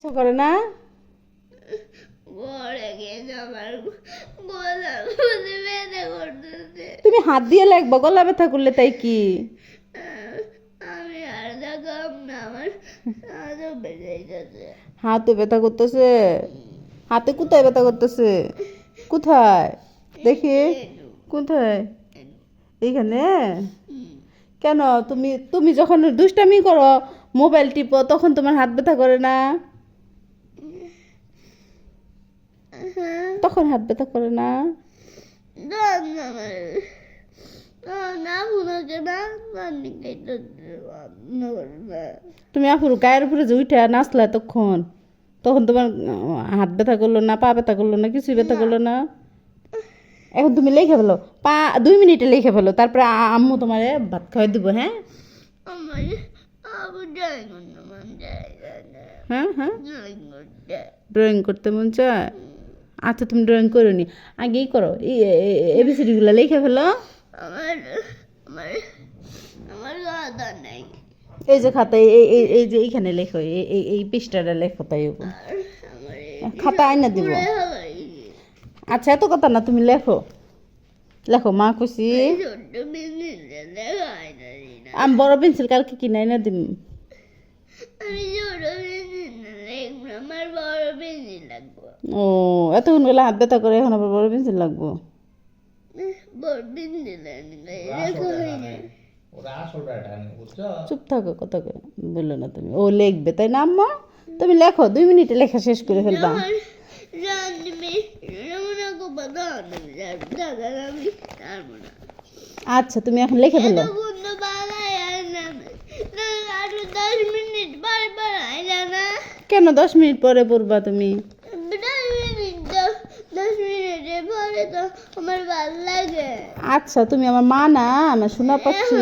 ইচ্ছা করে না? তুমি হাত দিয়ে লাগবা, গলা ব্যথা করলে তাই কি? হাতও ব্যথা করতেছে? হাতে কোথায় ব্যথা করতেছে? কোথায় দেখি? কোথায়? এইখানে? কেন তুমি তুমি যখন দুষ্টামি করো, মোবাইল টিপো, তখন তোমার হাত ব্যথা করে না? তখন হাত ব্যথা করে না? তুমি আপুর গায়ের উপরে যে উঠে নাচলা তখন, তখন তোমার হাত ব্যথা করলো না, পা ব্যথা করলো না, কিছুই ব্যথা করলো না? এখন তুমি লিখে ফেলো, 2 মিনিটে লিখে ফেলো, তারপরে আম্মু তোমারে ভাত খাওয়াই দিব। হ্যাঁ হ্যাঁ হ্যাঁ, ড্রয়িং করতে মন চায়? আচ্ছা তুমি ড্রয়িং করো নি, আগেই করো, এবিসিডিগুলো লিখে ফেলো। এই যে খাতা, এই যে এইখানে লেখো, এই পৃষ্ঠাটা লেখো, তাই খাতা আইনা দিব। আচ্ছা এত কথা না, তুমি লেখো লেখো, মা খুশি। আমি বড় পেন্সিল কালকে কিনে আইনা দিম। ও এতক্ষণ গেলে হাত ব্যথা করে, এখন আবার বড় পেন্সিল লাগবো? চুপ থাকো, কথা বললো না তুমি। ও লিখবে তাই না আম্মা? তুমি লেখো, 2 মিনিটে লেখা শেষ করে ফেলবা। আচ্ছা তুমি এখন লিখে ফেলো। 10 মিনিট পরে পড়বা তুমি? আচ্ছা তুমি আমার মা না, আমার শোনা পাচ্ছি।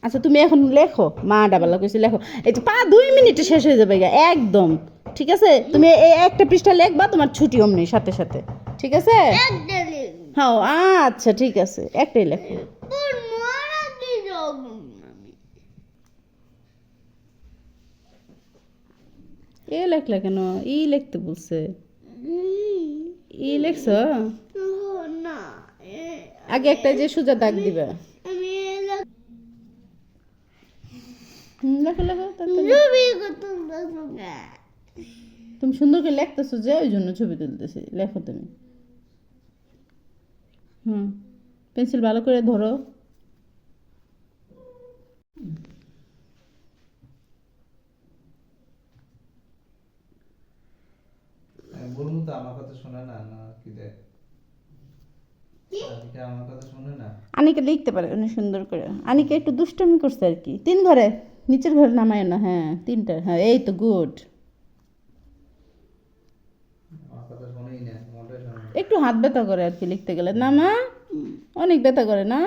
আচ্ছা তুমি এখন লেখো, মা ডাবালা কইছে লেখো। এই তো 2 মিনিটে শেষ হয়ে যাবে একদম। ঠিক আছে, তুমি এই একটা পৃষ্ঠা লিখবা, তোমার ছুটি অমনি সাথে সাথে। ঠিক আছে? হ্যাঁ আচ্ছা ঠিক আছে, একটাই লেখো। এ লেখলা কেন? লিখতে বলছে। লেখছ? আগে একটা যে সোজা দাগ দিবা। লেখো লেখো, তুমি সুন্দর করে লেখতেছো যে, ওই জন্য ছবি তুলতেছি। লেখো তুমি। পেন্সিল ভালো করে ধরো। বলুন তো, আমার কথা শোনে না না কি দেখ? আনিকা আমার কথা শোনে না। আনিকা লিখতে পারে অনেক সুন্দর করে। আনিকা একটু দুষ্টামি করছে আর কি। 3 ঘরে, নিচের ঘরে নামায় না। হ্যাঁ 3টা, হ্যাঁ এই তো গুড। আমার কথা শোনেই না, মোটেই শোনে না। একটু হাত ব্যথা করে আর কি লিখতে গেলে, না মা? অনেক ব্যথা করে না?